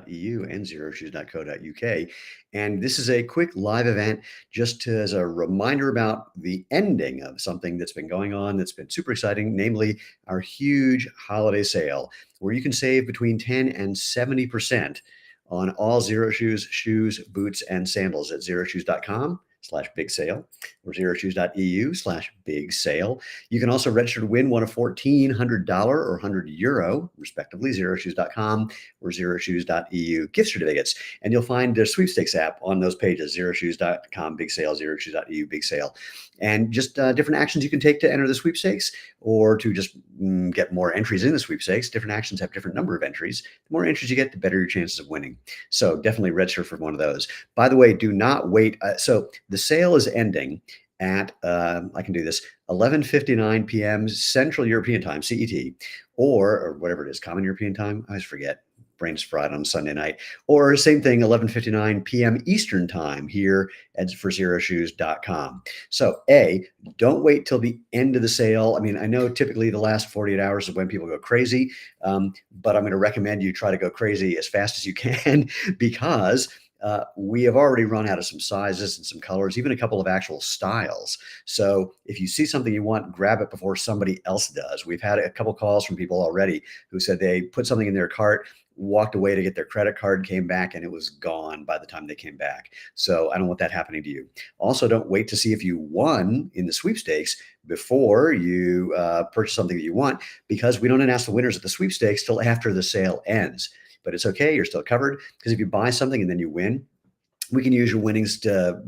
xeroshoes.eu and xeroshoes.co.uk. And this is a quick live event just as a reminder about the ending of something that's been going on that's been super exciting, namely our huge holiday sale, where you can save between 10 and 70% on all Xero shoes, boots, and sandals at xeroshoes.com/big sale or xeroshoes.eu/big sale. You can also register to win one of $1,400 or €100, respectively, xeroshoes.com or xeroshoes.eu gift certificates. And you'll find the sweepstakes app on those pages, xeroshoes.com, big sale, xeroshoes.eu, big sale. And just different actions you can take to enter the sweepstakes or to just get more entries in the sweepstakes. Different actions have different number of entries. The more entries you get, the better your chances of winning. So definitely register for one of those. By the way, do not wait. So the sale is ending at, I can do this, 11:59 p.m. Central European Time, CET, or whatever it is, Common European Time. I always forget. Brain's fried on Sunday night. Or same thing, 11:59 p.m. Eastern Time here for xeroshoes.com. So don't wait till the end of the sale. I mean, I know typically the last 48 hours is when people go crazy, but I'm going to recommend you try to go crazy as fast as you can because we have already run out of some sizes and some colors, even a couple of actual styles. So if you see something you want, grab it before somebody else does. We've had a couple calls from people already who said they put something in their cart, walked away to get their credit card, came back, and it was gone by the time they came back. So I don't want that happening to you. Also, don't wait to see if you won in the sweepstakes before you purchase something that you want, because we don't announce the winners at the sweepstakes till after the sale ends. But it's okay, you're still covered, because if you buy something and then you win, we can use your winnings to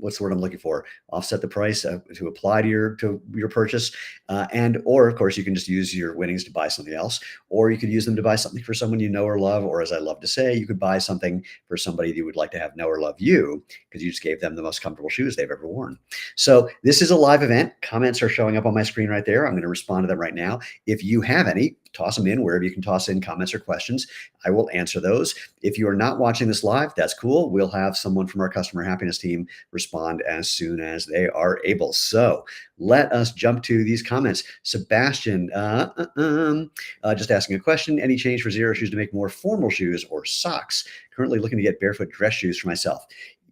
what's the word I'm looking for? Offset the price to apply to your purchase, or of course you can just use your winnings to buy something else, or you could use them to buy something for someone you know or love, or as I love to say, you could buy something for somebody that you would like to have know or love you because you just gave them the most comfortable shoes they've ever worn. So this is a live event. Comments are showing up on my screen right there. I'm going to respond to them right now. If you have any, toss them in wherever you can toss in comments or questions. I will answer those. If you are not watching this live, that's cool. We'll have someone from our customer happiness team respond as soon as they are able. So let us jump to these comments. Sebastian, just asking a question. Any change for Xero Shoes to make more formal shoes or socks? Currently looking to get barefoot dress shoes for myself.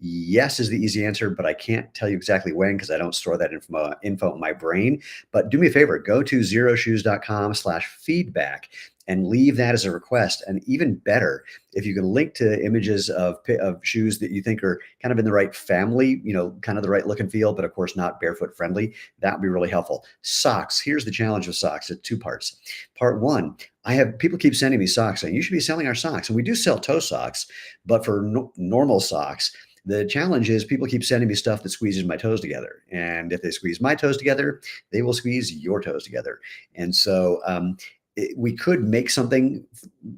Yes is the easy answer, but I can't tell you exactly when because I don't store that info in my brain. But do me a favor, go to xeroshoes.com/feedback and leave that as a request. And even better, if you can link to images of shoes that you think are kind of in the right family, kind of the right look and feel, but of course not barefoot friendly, that would be really helpful. Socks. Here's the challenge with socks. It's two parts. Part one, people keep sending me socks saying, you should be selling our socks. And we do sell toe socks, but for normal socks, the challenge is people keep sending me stuff that squeezes my toes together. And if they squeeze my toes together, they will squeeze your toes together. And so we could make something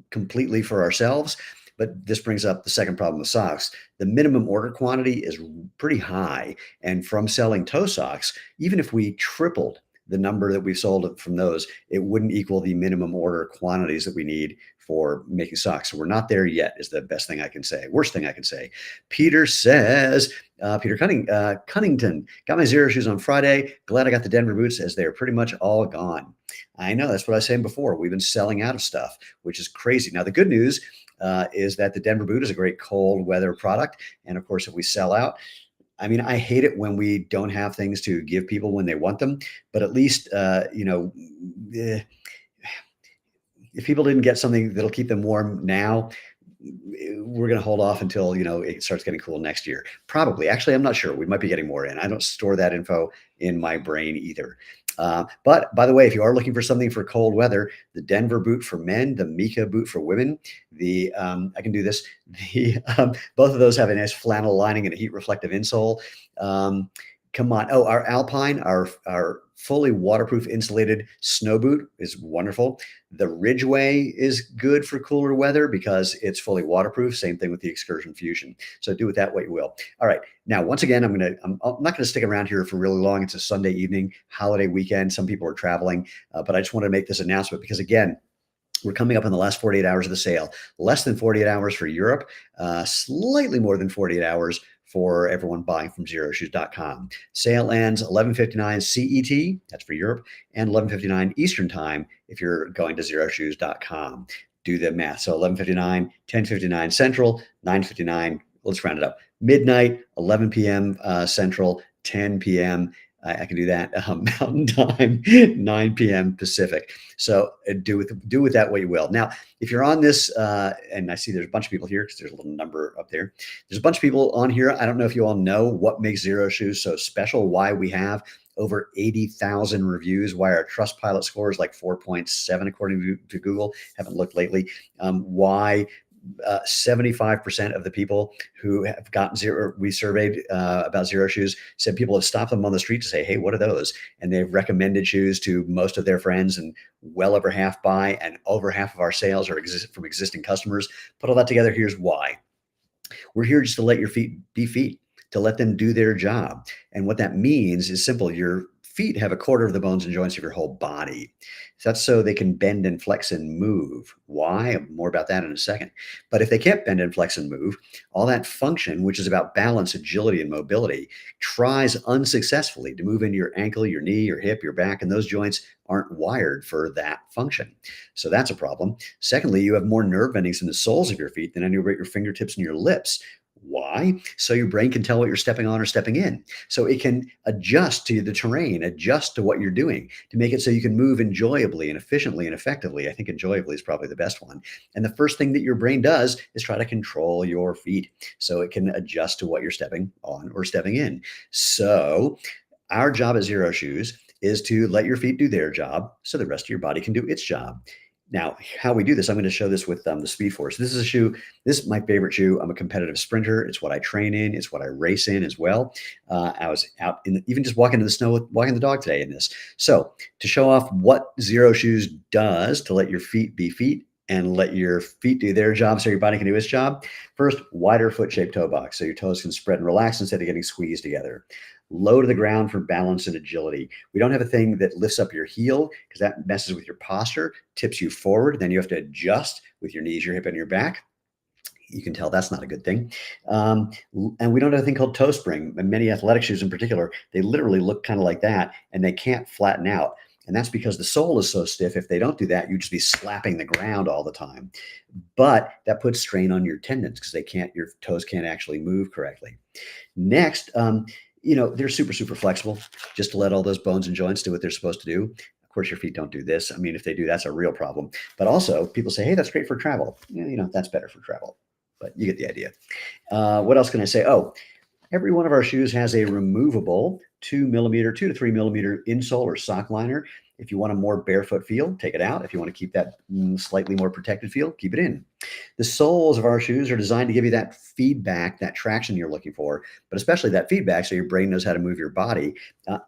completely for ourselves, but this brings up the second problem with socks. The minimum order quantity is pretty high. And from selling toe socks, even if we tripled the number that we've sold from those, it wouldn't equal the minimum order quantities that we need for making socks. So we're not there yet is the best thing I can say. Worst thing I can say. Peter says, Peter Cunnington, got my Xero shoes on Friday. Glad I got the Denver boots as they're pretty much all gone. I know, that's what I was saying before. We've been selling out of stuff, which is crazy. Now, the good news is that the Denver boot is a great cold weather product. And of course, if we sell out, I mean, I hate it when we don't have things to give people when they want them, but at least, if people didn't get something that'll keep them warm now, we're going to hold off until, it starts getting cool next year. Probably. Actually, I'm not sure. We might be getting more in. I don't store that info in my brain either. But by the way, if you are looking for something for cold weather, the Denver boot for men, the Mika boot for women, I can do this. Both of those have a nice flannel lining and a heat reflective insole. Come on. Oh, our Alpine, our fully waterproof insulated snow boot is wonderful. The Ridgeway is good for cooler weather because it's fully waterproof. Same thing with the Excursion Fusion. So do with that what you will. All right. Now, once again, I'm not going to stick around here for really long. It's a Sunday evening, holiday weekend. Some people are traveling, but I just wanted to make this announcement because, again, we're coming up in the last 48 hours of the sale. Less than 48 hours for Europe, slightly more than 48 hours for everyone buying from xeroshoes.com. Sale ends 11:59 CET, that's for Europe, and 11:59 Eastern Time if you're going to xeroshoes.com. do the math. So 11:59, 10:59 Central, 9:59. Let's round it up. Midnight, 11 p.m. Central, 10 p.m. I can do that Mountain Time, 9 p.m. Pacific. So do with that what you will. Now, if you're on this, and I see there's a bunch of people here because there's a little number up there. There's a bunch of people on here. I don't know if you all know what makes Xero Shoes so special, why we have over 80,000 reviews, why our Trustpilot score is like 4.7 according to Google. Haven't looked lately. Why 75% of the people who have gotten Xero, we surveyed about Xero shoes, said people have stopped them on the street to say, hey, what are those? And they've recommended shoes to most of their friends, and well over half buy, and over half of our sales are from existing customers. Put all that together, here's why. We're here just to let your feet be feet, to let them do their job. And what that means is simple. Your feet have a quarter of the bones and joints of your whole body. So that's so they can bend and flex and move. Why? More about that in a second. But if they can't bend and flex and move, all that function, which is about balance, agility, and mobility, tries unsuccessfully to move into your ankle, your knee, your hip, your back, and those joints aren't wired for that function. So that's a problem. Secondly, you have more nerve endings in the soles of your feet than anywhere but your fingertips and your lips. Why? So your brain can tell what you're stepping on or stepping in. So it can adjust to the terrain, adjust to what you're doing to make it so you can move enjoyably and efficiently and effectively. I think enjoyably is probably the best one. And the first thing that your brain does is try to control your feet so it can adjust to what you're stepping on or stepping in. So our job at Xero Shoes is to let your feet do their job so the rest of your body can do its job. Now, how we do this, I'm going to show this with the Speed Force. This is a shoe. This is my favorite shoe. I'm a competitive sprinter. It's what I train in. It's what I race in as well. I was out even just walking in the snow, walking the dog today in this. So to show off what Xero Shoes does to let your feet be feet and let your feet do their job so your body can do its job. First, wider foot-shaped toe box so your toes can spread and relax instead of getting squeezed together. Low to the ground for balance and agility. We don't have a thing that lifts up your heel because that messes with your posture, tips you forward. Then you have to adjust with your knees, your hip, and your back. You can tell that's not a good thing. And we don't have a thing called toe spring. And many athletic shoes in particular, they literally look kind of like that, and they can't flatten out. And that's because the sole is so stiff. If they don't do that, you'd just be slapping the ground all the time. But that puts strain on your tendons because your toes can't actually move correctly. Next, they're super, super flexible just to let all those bones and joints do what they're supposed to do. Of course, your feet don't do this. I mean, if they do, that's a real problem. But also, people say, hey, that's great for travel. That's better for travel. But you get the idea. What else can I say? Oh, every one of our shoes has a removable 2 to 3 millimeter insole or sock liner. If you want a more barefoot feel, take it out. If you want to keep that slightly more protected feel, keep it in. The soles of our shoes are designed to give you that feedback, that traction you're looking for, but especially that feedback so your brain knows how to move your body.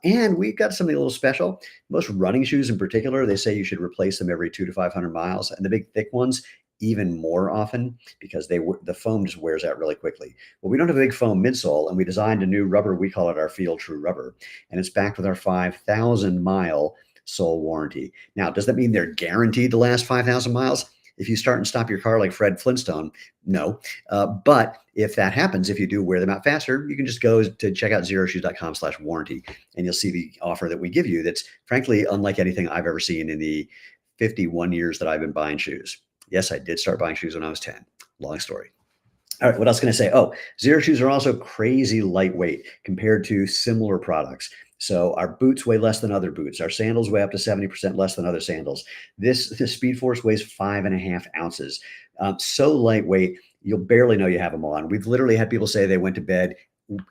And we've got something a little special. Most running shoes in particular, they say you should replace them every 200 to 500 miles. And the big thick ones, even more often because the foam just wears out really quickly. Well, we don't have a big foam midsole, and we designed a new rubber. We call it our Feel True rubber, and it's backed with our 5,000-mile sole warranty. Now, does that mean they're guaranteed to last 5,000 miles? If you start and stop your car like Fred Flintstone, no. But if that happens, if you do wear them out faster, you can just go to check out xeroshoes.com/warranty, and you'll see the offer that we give you that's frankly unlike anything I've ever seen in the 51 years that I've been buying shoes. Yes, I did start buying shoes when I was 10. Long story. All right, what else can I say? Oh, Xero shoes are also crazy lightweight compared to similar products. So our boots weigh less than other boots. Our sandals weigh up to 70% less than other sandals. The Speed Force weighs 5.5 ounces. So lightweight, you'll barely know you have them on. We've literally had people say they went to bed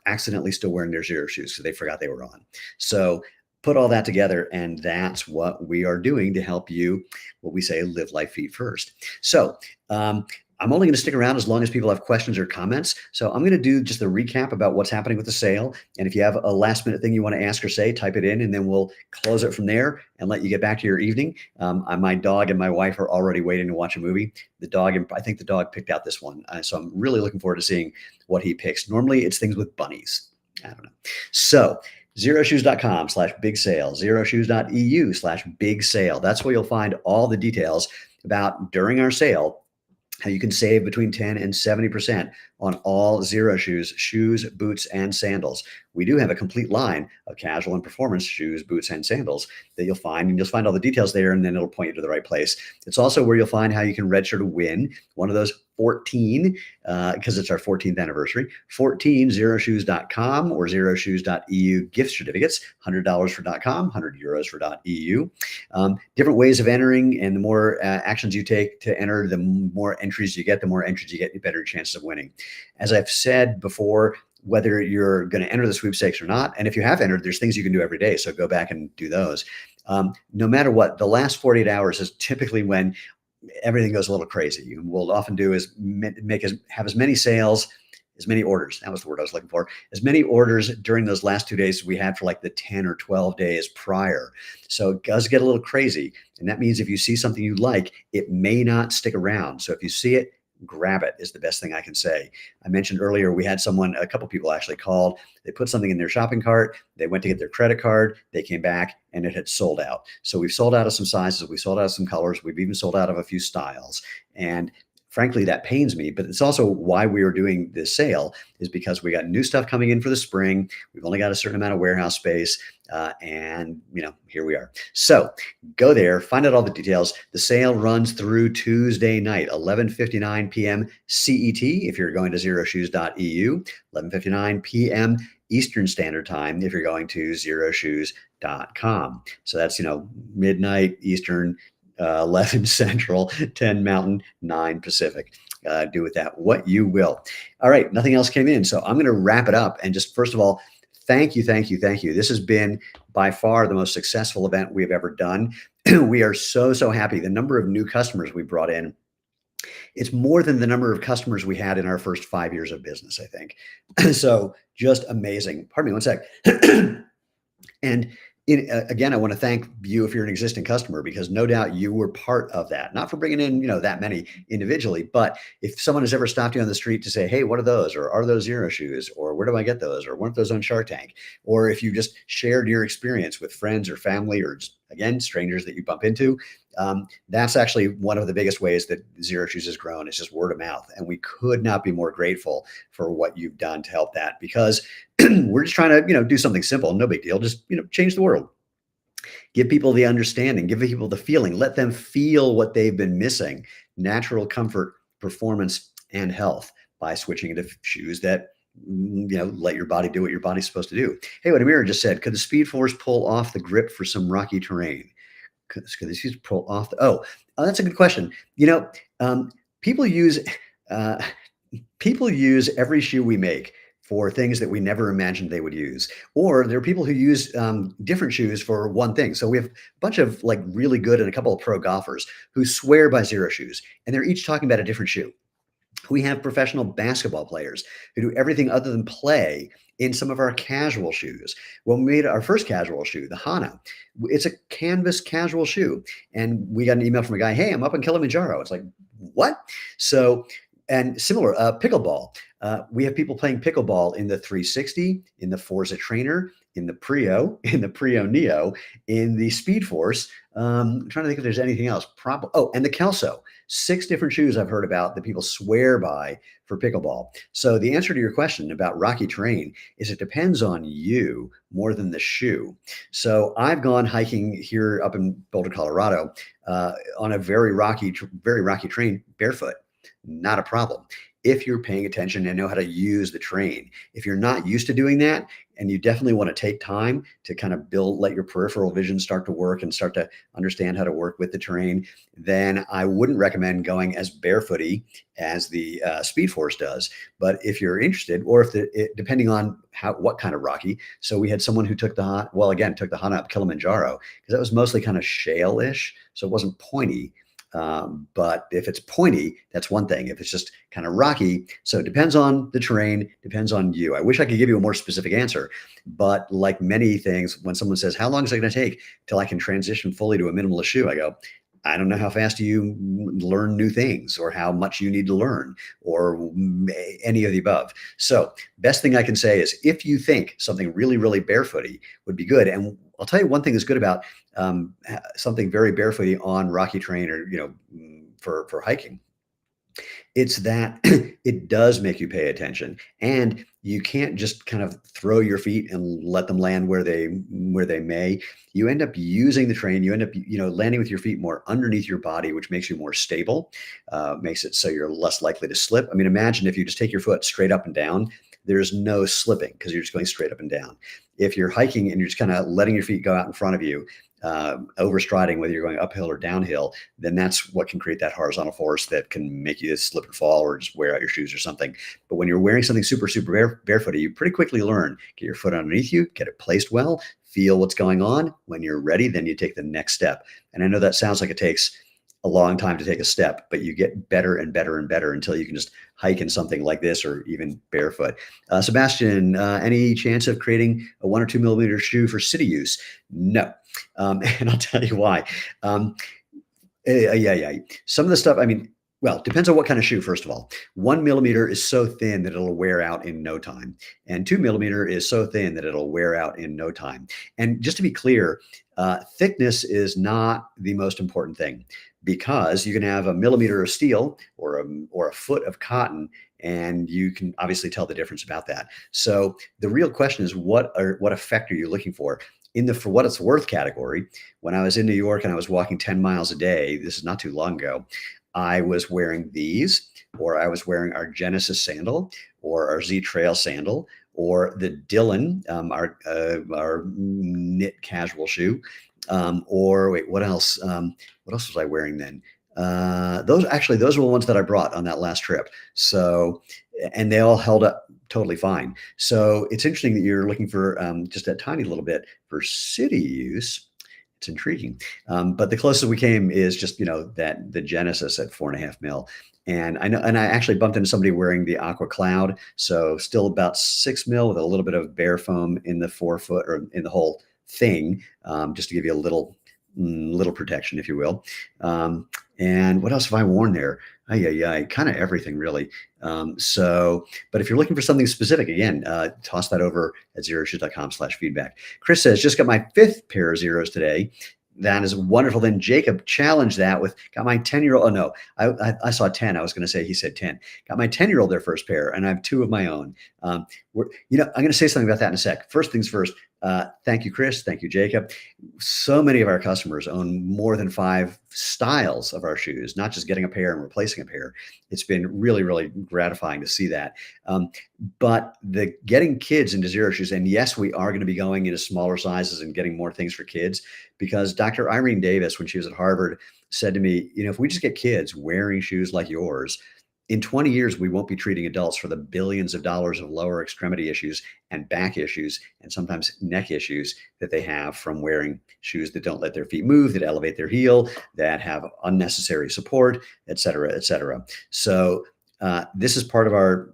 accidentally still wearing their Xero shoes, so they forgot they were on. So put all that together, and that's what we are doing to help you, what we say, live life feet first. So I'm only going to stick around as long as people have questions or comments. So I'm going to do just a recap about what's happening with the sale. And if you have a last minute thing you want to ask or say, type it in, and then we'll close it from there and let you get back to your evening. My dog and my wife are already waiting to watch a movie. I think the dog picked out this one. So I'm really looking forward to seeing what he picks. Normally it's things with bunnies. I don't know. So xeroshoes.com/big sale, xeroshoes.eu/big sale. That's where you'll find all the details about during our sale, how you can save between 10 and 70% on all Xero shoes, boots, and sandals. We do have a complete line of casual and performance shoes, boots, and sandals that you'll find, and you'll find all the details there, and then it'll point you to the right place. It's also where you'll find how you can register to win one of those 14, because it's our 14th anniversary, 14 xeroshoes.com or xeroshoes.eu gift certificates, $100 for .com, €100 for .eu. Different ways of entering, and the more actions you take to enter, the more entries you get, the better chances of winning. As I've said before, whether you're going to enter the sweepstakes or not, and if you have entered, there's things you can do every day, so go back and do those. No matter what, the last 48 hours is typically when everything goes a little crazy. What we'll often do is have as many sales, as many orders. That was the word I was looking for. As many orders during those last 2 days as we had for like the 10 or 12 days prior. So it does get a little crazy. And that means if you see something you like, it may not stick around. So if you see it, grab it is the best thing I can say. I mentioned earlier, we had a couple people actually called. They put something in their shopping cart. They went to get their credit card. They came back and it had sold out. So we've sold out of some sizes. We sold out of some colors. We've even sold out of a few styles. And frankly, that pains me, but it's also why we are doing this sale, is because we got new stuff coming in for the spring. We've only got a certain amount of warehouse space, and here we are. So go there, find out all the details. The sale runs through Tuesday night, 11:59 p.m. CET, if you're going to xeroshoes.eu, 11:59 p.m. Eastern Standard Time if you're going to xeroshoes.com. So that's, midnight Eastern, 11 Central, 10 Mountain, 9 Pacific. Do with that what you will. All right, nothing else came in. So I'm going to wrap it up. And just first of all, thank you. This has been by far the most successful event we've ever done. We are so happy. The number of new customers we brought in, it's more than the number of customers we had in our first 5 years of business, I think. So just amazing. Pardon me one sec. And again, I want to thank you if you're an existing customer, because no doubt you were part of that. Not for bringing in, that many individually, but if someone has ever stopped you on the street to say, hey, what are those? Or are those Xero shoes? Or where do I get those? Or weren't those on Shark Tank? Or if you just shared your experience with friends or family, or just, again, strangers that you bump into, that's actually one of the biggest ways that Xero Shoes has grown. It's just word of mouth. And we could not be more grateful for what you've done to help that, because we're just trying to, do something simple, no big deal. Just, change the world. Give people the understanding, give people the feeling, let them feel what they've been missing: natural comfort, performance, and health, by switching into shoes that, let your body do what your body's supposed to do. Hey, what Amira just said, could the Speed Force pull off the grip for some rocky terrain? Could the shoes pull off that's a good question. People use every shoe we make for things that we never imagined they would use. Or there are people who use different shoes for one thing. So we have a bunch of really good and a couple of pro golfers who swear by Xero shoes, and they're each talking about a different shoe. We have professional basketball players who do everything other than play in some of our casual shoes. When we made our first casual shoe, the Hana, it's a canvas casual shoe. And we got an email from a guy, hey, I'm up in Kilimanjaro. It's like, what? So, and similar, pickleball. We have people playing pickleball in the 360, in the Forza Trainer, in the Prio, Neo, in the Speed Force. I'm trying to think if there's anything else. And the Kelso. 6 different shoes I've heard about that people swear by for pickleball. So the answer to your question about rocky terrain is it depends on you more than the shoe. So I've gone hiking here up in Boulder, Colorado, on a very rocky terrain barefoot. Not a problem if you're paying attention and know how to use the terrain. If you're not used to doing that, and you definitely want to take time to kind of let your peripheral vision start to work and start to understand how to work with the terrain, then I wouldn't recommend going as barefooty as the Speed Force does. But if you're interested, or if depending on what kind of rocky. So we had someone who took the Hana up Kilimanjaro, because that was mostly kind of shale-ish, so it wasn't pointy. But if it's pointy, that's one thing. If it's just kind of rocky, so it depends on the terrain, depends on you. I wish I could give you a more specific answer, but like many things, when someone says, how long is it going to take till I can transition fully to a minimalist shoe? I go, I don't know how fast you learn new things, or how much you need to learn, or any of the above. So best thing I can say is, if you think something really, really barefooty would be good, and I'll tell you one thing that's good about something very barefooty on rocky terrain, or for hiking, It's that it does make you pay attention, and you can't just kind of throw your feet and let them land where they may. You end up using the train. You end up, landing with your feet more underneath your body, which makes you more stable, makes it so you're less likely to slip. I mean, imagine if you just take your foot straight up and down. There's no slipping because you're just going straight up and down. If you're hiking and you're just kind of letting your feet go out in front of you, overstriding whether you're going uphill or downhill, then that's what can create that horizontal force that can make you slip and fall or just wear out your shoes or something. But when you're wearing something super, super barefooted, you pretty quickly learn, get your foot underneath you, get it placed well, feel what's going on. When you're ready, then you take the next step. And I know that sounds like it takes a long time to take a step, but you get better and better and better until you can just hike in something like this or even barefoot. Sebastian, any chance of creating a 1 or 2 millimeter shoe for city use? No. And I'll tell you why. Um, yeah. Some of the stuff, I mean, well, depends on what kind of shoe, first of all. 1 millimeter is so thin that it'll wear out in no time. And 2 millimeter is so thin that it'll wear out in no time. And just to be clear, thickness is not the most important thing because you can have a millimeter of steel or a foot of cotton, and you can obviously tell the difference about that. So the real question is what effect are you looking for? In the for what it's worth category, when I was in New York and I was walking 10 miles a day, this is not too long ago, I was wearing these, or I was wearing our Genesis sandal, or our Z Trail sandal, or the Dylan, our knit casual shoe, or wait, what else? What else was I wearing then? Those were the ones that I brought on that last trip. So, and they all held up totally fine. So it's interesting that you're looking for just a tiny little bit for city use. It's intriguing. But the closest we came is just, that the Genesis at 4.5 mil. And I know, and I actually bumped into somebody wearing the Aqua Cloud. So still about 6 mil with a little bit of bare foam in the forefoot or in the whole thing, just to give you a little protection, if you will. And what else have I worn there? Kind of everything really. But if you're looking for something specific, again, toss that over at xeroshoes.com/feedback. Chris says, just got my 5th pair of Xeros today. That is wonderful. Then Jacob challenged that with, got my 10-year-old. Oh no, I saw 10. I was going to say, he said 10. Got my 10-year-old their first pair, and I have 2 of my own. I'm going to say something about that in a sec. First things first. Thank you, Chris. Thank you, Jacob. So many of our customers own more than 5 styles of our shoes, not just getting a pair and replacing a pair. It's been really, really gratifying to see that. But the getting kids into Xero shoes, and yes, we are going to be going into smaller sizes and getting more things for kids, because Dr. Irene Davis, when she was at Harvard, said to me, if we just get kids wearing shoes like yours, in 20 years, we won't be treating adults for the billions of dollars of lower extremity issues and back issues and sometimes neck issues that they have from wearing shoes that don't let their feet move, that elevate their heel, that have unnecessary support, et cetera, et cetera. So this is part of our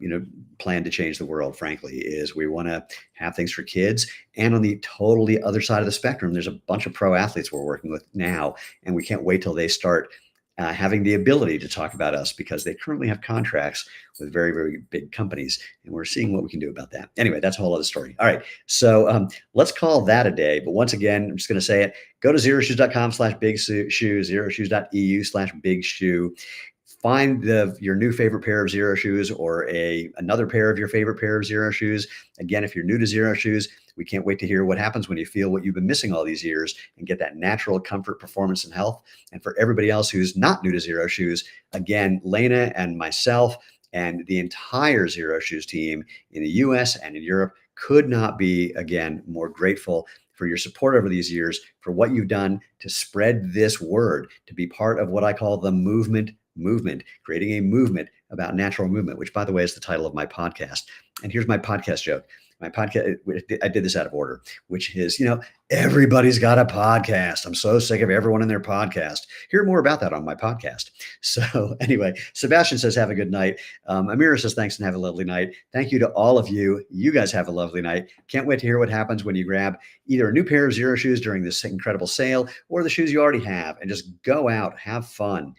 plan to change the world, frankly, is we want to have things for kids. And on the totally other side of the spectrum, there's a bunch of pro athletes we're working with now, and we can't wait till they start having the ability to talk about us, because they currently have contracts with very, very big companies, and we're seeing what we can do about that. Anyway, that's a whole other story. All right, so let's call that a day. But once again, I'm just going to say it. Go to xeroshoes.com/big shoe, xeroshoes.eu/big shoe. Find your new favorite pair of Xero shoes, or another pair of your favorite pair of Xero shoes. Again, if you're new to Xero shoes, we can't wait to hear what happens when you feel what you've been missing all these years and get that natural comfort, performance, and health. And for everybody else who's not new to Xero shoes, again, Lena and myself and the entire Xero shoes team in the US and in Europe could not be, again, more grateful for your support over these years, for what you've done to spread this word, to be part of what I call the movement, creating a movement about natural movement, which, by the way, is the title of my podcast. And here's my podcast joke. My podcast, I did this out of order, which is, everybody's got a podcast. I'm so sick of everyone in their podcast. Hear more about that on my podcast. So anyway, Sebastian says, have a good night. Amira says, thanks and have a lovely night. Thank you to all of you. You guys have a lovely night. Can't wait to hear what happens when you grab either a new pair of Xero shoes during this incredible sale, or the shoes you already have, and just go out, have fun,